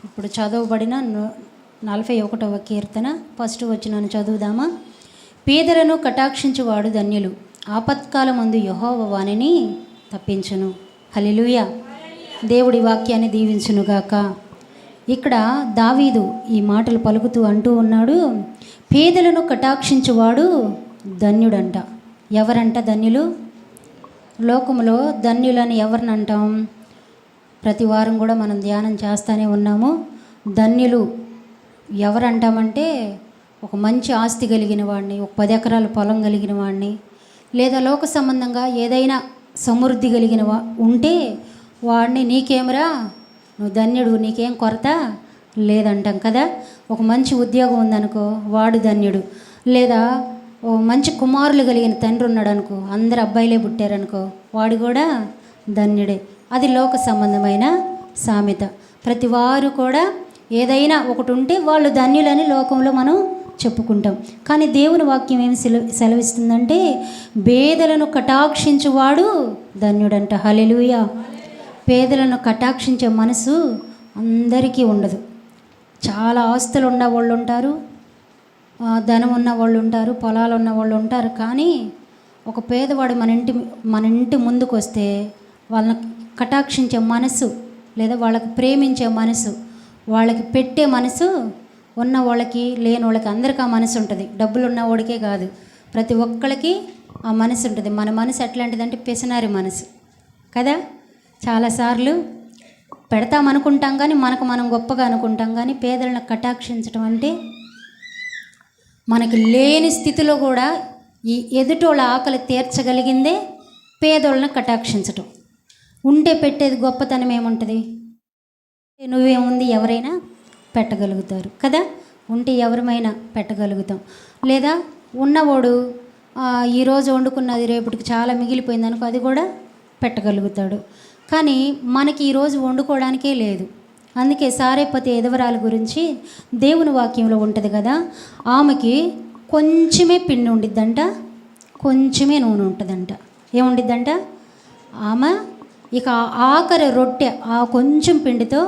ఇప్పుడు చదవబడిన 41వ కీర్తన ఫస్ట్ వచనాన్ని చదువుదామా. పేదలను కటాక్షించువాడు ధన్యులు, ఆపత్కాలమందు యెహోవా వానిని తప్పించును. హల్లెలూయా. దేవుడి వాక్యాన్ని దీవించునుగాక. ఇక్కడ దావీదు ఈ మాటలు పలుకుతూ అంటూ ఉన్నాడు, పేదలను కటాక్షించువాడు ధన్యుడంట. ఎవరంట ధన్యులు? లోకములో ధన్యులని ఎవరిని అంటాం? ప్రతి వారం కూడా మనం ధ్యానం చేస్తూనే ఉన్నాము. ధన్యులు ఎవరంటామంటే ఒక మంచి ఆస్తి కలిగిన వాడిని, ఒక 10 ఎకరాల పొలం కలిగిన వాడిని, లేదా లోక సంబంధంగా ఏదైనా సమృద్ధి కలిగిన ఉంటే వాడిని నీకేమరా, నువ్వు ధన్యుడు, నీకేం కొరత లేదంటాం కదా. ఒక మంచి ఉద్యోగం ఉందనుకో వాడు ధన్యుడు. లేదా ఓ మంచి కుమారులు కలిగిన తండ్రి ఉన్నాడు అనుకో, అందరు అబ్బాయిలే పుట్టారనుకో, వాడు కూడా ధన్యుడే. అది లోక సంబంధమైన సామెత. ప్రతి వారు కూడా ఏదైనా ఒకటి ఉంటే వాళ్ళు ధన్యులని లోకంలో మనం చెప్పుకుంటాం. కానీ దేవుని వాక్యం ఏమి సెలవిస్తుందంటే, పేదలను కటాక్షించువాడు ధన్యుడంట. హల్లెలూయా. పేదలను కటాక్షించే మనసు అందరికీ ఉండదు. చాలా ఆస్తులు ఉన్న వాళ్ళు ఉంటారు, ధనం ఉన్న వాళ్ళు ఉంటారు, పొలాలు ఉన్న వాళ్ళు ఉంటారు. కానీ ఒక పేదవాడు మన ఇంటి ముందుకు వస్తే వాళ్ళని కటాక్షించే మనసు, లేదా వాళ్ళకి ప్రేమించే మనసు, వాళ్ళకి పెట్టే మనసు ఉన్న వాళ్ళకి లేని వాళ్ళకి అందరికీ ఆ మనసు ఉంటుంది. డబ్బులు ఉన్నవాడికే కాదు, ప్రతి ఒక్కరికి ఆ మనసు ఉంటుంది. మన మనసు ఎట్లాంటిదంటే పిసనారి మనసు కదా. చాలాసార్లు పెడతామనుకుంటాం కానీ మనకు మనం గొప్పగా అనుకుంటాం. కానీ పేదలను కటాక్షించడం అంటే మనకి లేని స్థితిలో కూడా ఈ ఎదుటోళ్ళ ఆకలి తీర్చగలిగిందే పేదోళ్ళని కటాక్షించటం. ఉంటే పెట్టేది గొప్పతనం ఏముంటుంది? నువ్వేముంది, ఎవరైనా పెట్టగలుగుతారు కదా. ఉంటే ఎవరమైనా పెట్టగలుగుతాం. లేదా ఉన్నవాడు ఈరోజు వండుకున్నది రేపటికి చాలా మిగిలిపోయింది అనుకో, అది కూడా పెట్టగలుగుతాడు. కానీ మనకి ఈరోజు వండుకోవడానికే లేదు. అందుకే సారేపతి ఎదవరాల గురించి దేవుని వాక్యంలో ఉంటుంది కదా. ఆమెకి కొంచెమే పిండి ఉండిద్దంట, కొంచెమే నూనె ఉంటుందంట. ఏముండిద్దంట? ఆమె ఇక ఆఖరి రొట్టె ఆ కొంచెం పిండితో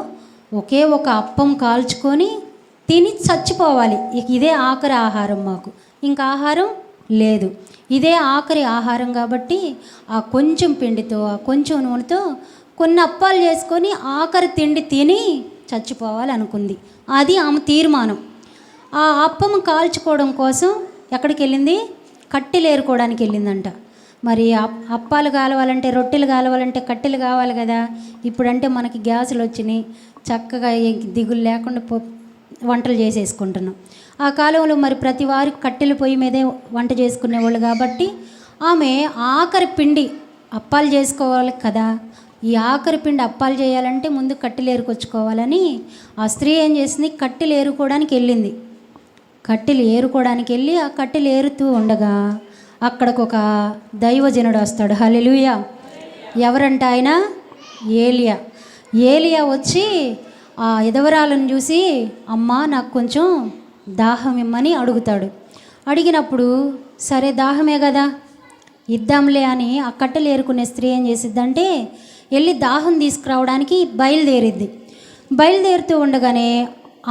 ఒకే ఒక అప్పం కాల్చుకొని తిని చచ్చిపోవాలి. ఇక ఇదే ఆఖరి ఆహారం, మాకు ఇంకా ఆహారం లేదు, ఇదే ఆఖరి ఆహారం. కాబట్టి ఆ కొంచెం పిండితో ఆ కొంచెం నూనెతో కొన్ని అప్పాలు చేసుకొని ఆఖరి తిండి తిని చచ్చిపోవాలి అనుకుంది. అది ఆమె తీర్మానం. ఆ అప్పం కాల్చుకోవడం కోసం ఎక్కడికి వెళ్ళింది? కట్టెలు ఏరుకోవడానికి వెళ్ళిందంట. మరి అప్పాలు కాలవాలంటే, రొట్టెలు కాలవాలంటే కట్టెలు కావాలి కదా. ఇప్పుడంటే మనకి గ్యాసులు వచ్చినాయి, చక్కగా దిగులు లేకుండా వంటలు చేసేసుకుంటున్నాం. ఆ కాలంలో మరి ప్రతి వారికి కట్టెల పొయ్యి మీదే వంట చేసుకునేవాళ్ళు. కాబట్టి ఆమె ఆఖరి పిండి అప్పాలు చేసుకోవాలి కదా. ఈ ఆఖరి పిండి అప్పాలు చేయాలంటే ముందు కట్టెలు ఏరుకొచ్చుకోవాలని ఆ స్త్రీ ఏం చేసింది? కట్టెలు ఏరుకోవడానికి వెళ్ళింది. కట్టెలు ఏరుకోవడానికి వెళ్ళి ఆ కట్టెలు ఏరుతూ ఉండగా అక్కడికి ఒక దైవజనుడు వస్తాడు. హల్లెలూయా. ఎవరంట ఆయన? ఏలియా. ఏలియా వచ్చి ఆ ఎదవరాలను చూసి, అమ్మా నాకు కొంచెం దాహం ఇమ్మని అడుగుతాడు. అడిగినప్పుడు సరే దాహమే కదా ఇద్దాంలే అని ఆ కట్టెలు ఏరుకునే స్త్రీ ఏం చేసిద్దంటే వెళ్ళి దాహం తీసుకురావడానికి బయలుదేరిద్ది. బయలుదేరుతూ ఉండగానే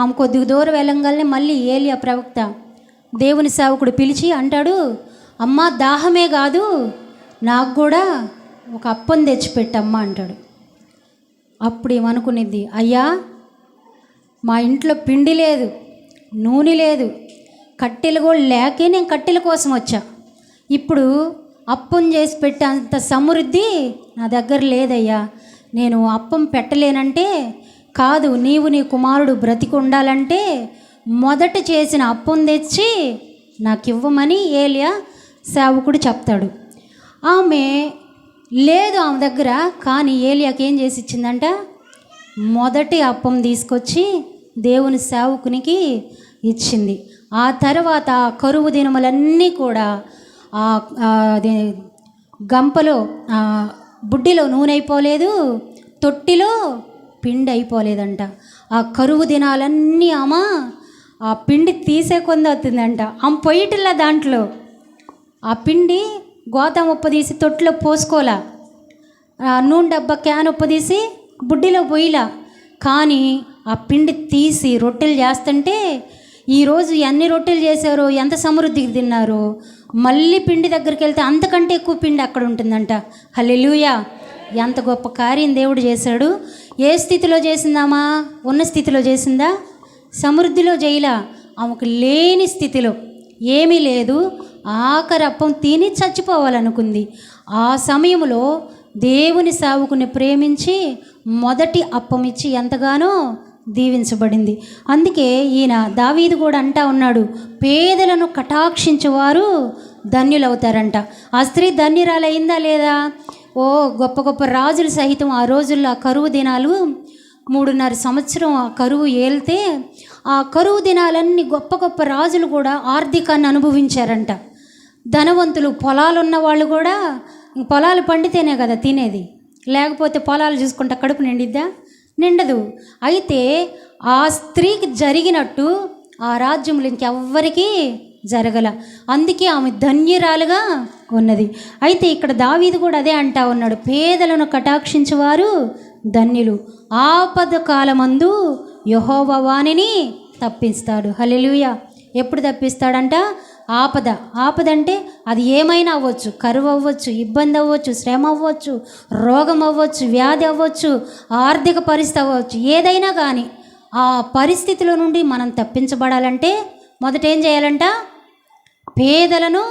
ఆమె కొద్దిగా దూరం వెళ్ళంగానే మళ్ళీ ఏలియా ప్రవక్త దేవుని సేవకుడు పిలిచి అంటాడు, అమ్మ దాహమే కాదు, నాకు కూడా ఒక అప్పం తెచ్చిపెట్టమ్మా అంటాడు. అప్పుడు ఏమనుకునేది, అయ్యా మా ఇంట్లో పిండి లేదు, నూనె లేదు, కట్టెలు కూడా లేకే నేను కట్టెల కోసం వచ్చా. ఇప్పుడు అప్పం చేసి పెట్టే అంత సమృద్ధి నా దగ్గర లేదయ్యా. నేను అప్పం పెట్టలేనంటే కాదు, నీవు నీ కుమారుడు బ్రతికి ఉండాలంటే మొదట చేసిన అప్పం తెచ్చి నాకు ఇవ్వమని ఏలియా సేవకుడు చెప్తాడు. ఆమె లేదు ఆమె దగ్గర. కానీ ఏలియాకి ఏం చేసి ఇచ్చిందంట? మొదటి అప్పం తీసుకొచ్చి దేవుని సేవకునికి ఇచ్చింది. ఆ తర్వాత కరువు దినములన్నీ కూడా గంపలో బుడ్డిలో నూనె అయిపోలేదు, తొట్టిలో పిండి అయిపోలేదంట. ఆ కరువు దినాలన్నీ ఆమె ఆ పిండి తీసే కొంది అవుతుందంట. ఆమె పొయ్యిటిల్లా దాంట్లో ఆ పిండి గోతం ఉప్పదీసి తొట్టిలో పోసుకోలా, నూనె డబ్బా క్యాన్ ఉప్పదీసి బుడ్డిలో పోయిలా. కానీ ఆ పిండి తీసి రొట్టెలు చేస్తుంటే ఈరోజు ఎన్ని రొట్టెలు చేశారో, ఎంత సమృద్ధికి తిన్నారో, మళ్ళీ పిండి దగ్గరికి వెళ్తే అంతకంటే ఎక్కువ పిండి అక్కడ ఉంటుందంట. హల్లెలూయా! ఎంత గొప్ప కార్యం దేవుడు చేశాడు. ఏ స్థితిలో చేసిందామా? ఉన్న స్థితిలో చేసిందా? సమృద్ధిలో చేయలా. ఆమెకు లేని స్థితిలో, ఏమీ లేదు, ఆఖరి అప్పం తిని చచ్చిపోవాలనుకుంది. ఆ సమయంలో దేవుని సేవకుని ప్రేమించి మొదటి అప్పం ఇచ్చి ఎంతగానో దీవించబడింది. అందుకే ఈయన దావీదు కూడా అంటా ఉన్నాడు, పేదలను కటాక్షించేవారు ధన్యులవుతారంట. ఆ స్త్రీ ధన్యురాలైందా లేదా? ఓ గొప్ప గొప్ప రాజులు సహితం ఆ రోజుల్లో ఆ కరువు దినాలు 3.5 సంవత్సరం ఆ కరువు ఏలితే, ఆ కరువు దినాలన్నీ గొప్ప గొప్ప రాజులు కూడా ఆర్థికాన్ని అనుభవించారంట. ధనవంతులు, పొలాలు ఉన్న వాళ్ళు కూడా, పొలాలు పండితేనే కదా తినేది, లేకపోతే పొలాలు చూసుకుంటా కడుపు నిండిద్దా? నిండదు. అయితే ఆ స్త్రీకి జరిగినట్టు ఆ రాజ్యంలో ఇంకెవ్వరికీ జరగల. అందుకే ఆమె ధన్యురాలుగా ఉన్నది. అయితే ఇక్కడ దావీదు కూడా అదే అంటా ఉన్నాడు, పేదలను కటాక్షించేవారు ధన్యులు, ఆపద కాలమందు యెహోవా వానిని తప్పిస్తాడు. హల్లెలూయా! ఎప్పుడు తప్పిస్తాడంట? ఆపద అంటే అది ఏమైనా అవ్వచ్చు, కరువు అవ్వచ్చు, ఇబ్బంది అవ్వచ్చు, శ్రమ అవ్వచ్చు, రోగం అవ్వచ్చు, వ్యాధి అవ్వచ్చు, ఆర్థిక పరిస్థితి అవ్వచ్చు, ఏదైనా కానీ ఆ పరిస్థితిలో నుండి మనం తప్పించబడాలంటే మొదట ఏం చేయాలంట? పేదలను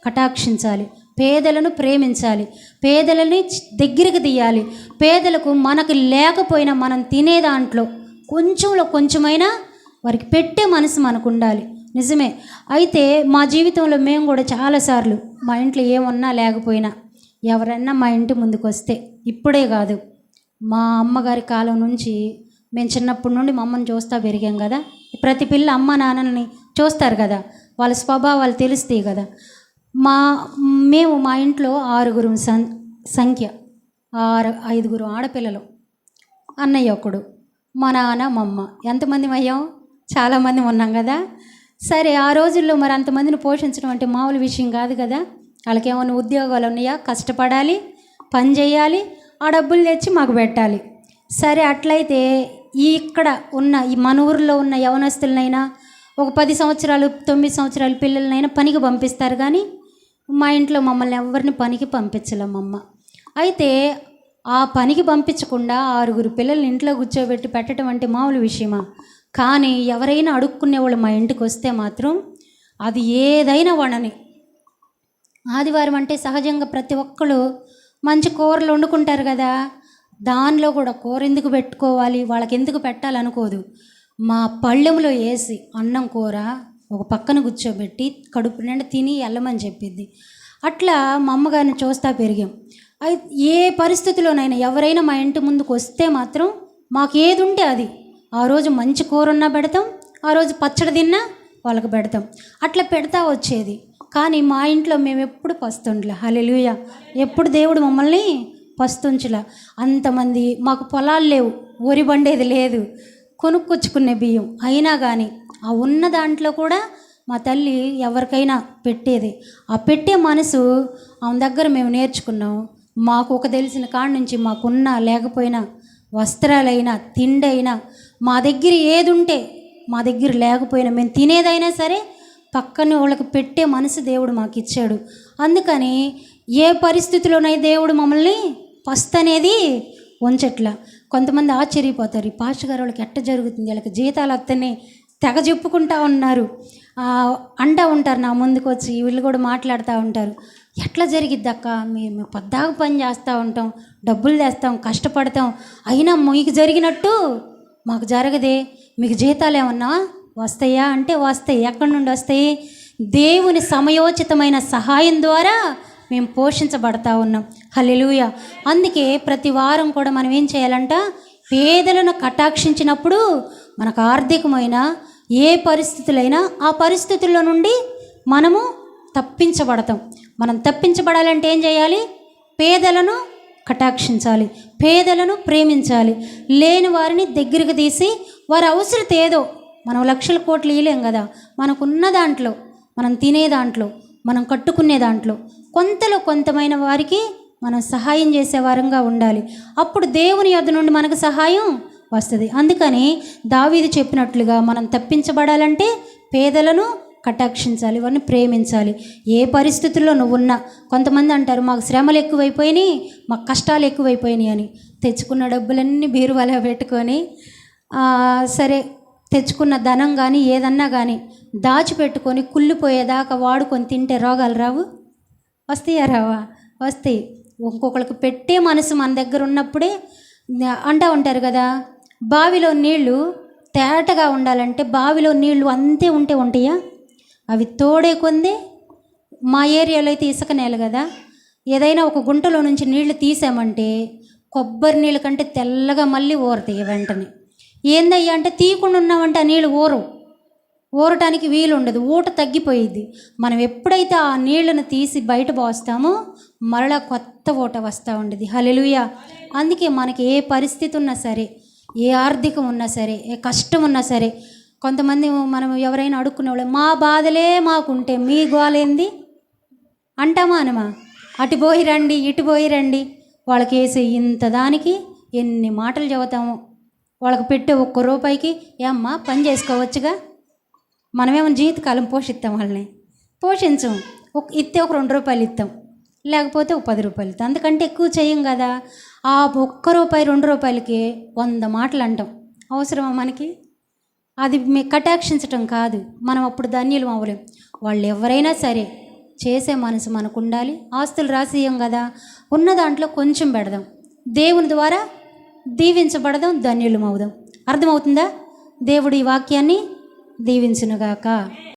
కటాక్షించాలి, పేదలను ప్రేమించాలి, పేదలని దగ్గరికి తీయాలి. పేదలకు మనకు లేకపోయినా మనం తినే దాంట్లో కొంచెంలో కొంచెమైనా వారికి పెట్టే మనసు మనకు ఉండాలి. నిజమే. అయితే మా జీవితంలో మేము కూడా చాలాసార్లు మా ఇంట్లో ఏమన్నా లేకపోయినా ఎవరన్నా మా ఇంటి ముందుకు వస్తే, ఇప్పుడే కాదు, మా అమ్మగారి కాలం నుంచి, మేము చిన్నప్పటి నుండి మా అమ్మని చూస్తూ పెరిగాం కదా, ప్రతి పిల్ల అమ్మ నాన్నని చూస్తారు కదా, వాళ్ళ స్వభావాలు తెలుస్తాయి కదా. మేము మా ఇంట్లో 6 సంఖ్య, 5 ఆడపిల్లలు, అన్నయ్య ఒకడు, మా నాన్న మా అమ్మ. ఎంతమంది అయ్యాం? చాలామంది ఉన్నాం కదా. సరే, ఆ రోజుల్లో మరి అంతమందిని పోషించడం అంటే మామూలు విషయం కాదు కదా. వాళ్ళకి ఏమైనా ఉద్యోగాలు ఉన్నాయా? కష్టపడాలి, పని చేయాలి, ఆ డబ్బులు తెచ్చి మాకు పెట్టాలి. సరే, అట్లయితే ఇక్కడ ఉన్న ఈ మన ఊరిలో ఉన్న యవనస్తులనైనా ఒక 10 సంవత్సరాలు 9 సంవత్సరాల పిల్లలనైనా పనికి పంపిస్తారు, కానీ మా ఇంట్లో మమ్మల్ని ఎవరిని పనికి పంపించలేమమ్మ. అయితే ఆ పనికి పంపించకుండా 6 పిల్లల్ని ఇంట్లో కూర్చోబెట్టి పెట్టడం అంటే మామూలు విషయమా? కానీ ఎవరైనా అడుక్కునే వాళ్ళు మా ఇంటికి వస్తే మాత్రం అది ఏదైనా వండని, ఆదివారం అంటే సహజంగా ప్రతి ఒక్కరు మంచి కూరలు వండుకుంటారు కదా, దానిలో కూడా కూర ఎందుకు పెట్టుకోవాలి, వాళ్ళకి ఎందుకు పెట్టాలనుకోదు, మా పళ్ళెంలో వేసి అన్నం కూర ఒక పక్కన కూర్చోబెట్టి కడుపు నిండా తిని వెళ్ళమని చెప్పిద్ది. అట్లా మా అమ్మగారిని చూస్తూ పెరిగాం. అయితే ఏ పరిస్థితిలోనైనా ఎవరైనా మా ఇంటి ముందుకు వస్తే మాత్రం మాకు ఏది ఉంటే అది, ఆ రోజు మంచి కూర ఉన్నా పెడతాం, ఆ రోజు పచ్చడి తిన్నా వాళ్ళకి పెడతాం, అట్లా పెడతా వచ్చేది. కానీ మా ఇంట్లో మేము ఎప్పుడు పస్తుండలే. హల్లెలూయా! ఎప్పుడు దేవుడు మమ్మల్ని పస్తుంచలా. అంతమంది మాకు పొలాలు లేవు, వరి బండేది లేదు, కొనుక్కొచ్చుకునే బియ్యం, అయినా కానీ ఆ ఉన్న దాంట్లో కూడా మా తల్లి ఎవరికైనా పెట్టేది. ఆ పెట్టే మనసు ఆమె దగ్గర మేము నేర్చుకున్నాం. మాకు ఒక తెలిసిన కాడ నుంచి మాకున్నా లేకపోయినా, వస్త్రాలైనా తిండైనా, మా దగ్గర ఏది ఉంటే, మా దగ్గర లేకపోయినా, మేము తినేదైనా సరే పక్కన వాళ్ళకి పెట్టే మనసు దేవుడు మాకు ఇచ్చాడు. అందుకని ఏ పరిస్థితిలోనైనా దేవుడు మమ్మల్ని పస్తు అనేది ఉంచట్లా. కొంతమంది ఆశ్చర్యపోతారు, ఈ పాస్టర్ గారు వాళ్ళకి ఎట్ట జరుగుతుంది, వాళ్ళకి జీతాలు అత్తనే తెగ చెప్పుకుంటూ ఉన్నారు, అంటూ ఉంటారు. నా ముందుకు వచ్చి వీళ్ళు కూడా మాట్లాడుతూ ఉంటారు, ఎట్లా జరిగిద్ది అక్క, మేము పొద్దాకు పని చేస్తూ ఉంటాం, డబ్బులు తెస్తాం, కష్టపడతాం, అయినా మీకు జరిగినట్టు మాకు జరగదే, మీకు జీతాలు ఏమన్నా వస్తాయా అంటే వస్తాయి. ఎక్కడి నుండి వస్తాయి? దేవుని సమయోచితమైన సహాయం ద్వారా మేము పోషించబడతా ఉన్నాం. హల్లెలూయా! అందుకే ప్రతి వారం కూడా మనం ఏం చేయాలంట? పేదలను కటాక్షించినప్పుడు మనకు ఆర్థికమైన ఏ పరిస్థితులైనా ఆ పరిస్థితుల్లో నుండి మనము తప్పించబడతాం. మనం తప్పించబడాలంటే ఏం చేయాలి? పేదలను కటాక్షించాలి, పేదలను ప్రేమించాలి, లేని వారిని దగ్గరికి తీసి వారి అవసరత ఏదో, మనం లక్షల కోట్లు ఇవ్వలేం కదా, మనకున్న దాంట్లో, మనం తినే దాంట్లో, మనం కట్టుకునే దాంట్లో కొంతలో కొంతమైన వారికి మనం సహాయం చేసే వారంగా ఉండాలి. అప్పుడు దేవుని యొద్ద నుండి మనకు సహాయం వస్తుంది. అందుకని దావీదు చెప్పినట్లుగా మనం తప్పించబడాలంటే పేదలను కటాక్షించాలి, వారిని ప్రేమించాలి. ఏ పరిస్థితుల్లో నువ్వున్నా, కొంతమంది అంటారు మాకు శ్రమలు ఎక్కువైపోయినాయి, మాకు కష్టాలు ఎక్కువైపోయినాయి అని. తెచ్చుకున్న డబ్బులన్నీ బీరువాలో పెట్టుకొని సరే తెచ్చుకున్న ధనం కానీ ఏదన్నా కానీ దాచిపెట్టుకొని కుళ్ళిపోయేదాకా వాడుకొని తింటే రోగాలు రావు? వస్తాయా రావా? వస్తాయి. ఇంకొకరికి పెట్టే మనసు మన దగ్గర ఉన్నప్పుడే. అంటూ ఉంటారు కదా, బావిలో నీళ్లు తేటగా ఉండాలంటే బావిలో నీళ్లు అంతే ఉంటాయా? అవి తోడే కొంది. మా ఏరియాలో అయితే ఇసుక నేల కదా, ఏదైనా ఒక గుంటలో నుంచి నీళ్లు తీసామంటే కొబ్బరి నీళ్ళ కంటే తెల్లగా మళ్ళీ ఊరతాయి వెంటనే. ఏందయ్యా అంటే తీయకుండా ఉన్నామంటే ఆ నీళ్ళు ఊరటానికి వీలు ఉండదు, ఊట తగ్గిపోయిద్ది. మనం ఎప్పుడైతే ఆ నీళ్ళను తీసి బయట పోస్తామో మరలా కొత్త ఊట వస్తూ ఉండేది. హల్లెలూయా. అందుకే మనకి ఏ పరిస్థితి ఉన్నా సరే, ఏ ఆర్థికం ఉన్నా సరే, ఏ కష్టం ఉన్నా సరే, కొంతమంది మనం ఎవరైనా అడుక్కునే వాళ్ళు మా బాధలే మాకుంటే మీ గోలేంది అంటామా అనమా? అటు పోయి రండి ఇటు పోయి రండి, వాళ్ళకి వేసే ఇంత దానికి ఎన్ని మాటలు చెబుతాము. వాళ్ళకి పెట్టే ₹1 ఏమ్మా పని చేసుకోవచ్చుగా. మనమేమో జీవితకాలం పోషిస్తాం, వాళ్ళని పోషించం. ఇస్తే ఒక ₹2 ఇస్తాం, లేకపోతే ఒక ₹10 ఇస్తాం. అందుకంటే ఎక్కువ చేయం కదా. ఆ ₹1 ₹2కి 100 మాటలు అంటాం. అవసరమా మనకి? అది కటాక్షించటం కాదు. మనం అప్పుడు ధన్యులు అవ్వలేం. వాళ్ళు ఎవరైనా సరే చేసే మనసు మనకు ఉండాలి. ఆస్తులు రాసియం కదా, ఉన్న దాంట్లో కొంచెం పెడదాం, దేవుని ద్వారా దీవించబడదాం, ధన్యులం అవుదాం. అర్థమవుతుందా? దేవుడు ఈ వాక్యాన్ని దీవించునుగాక.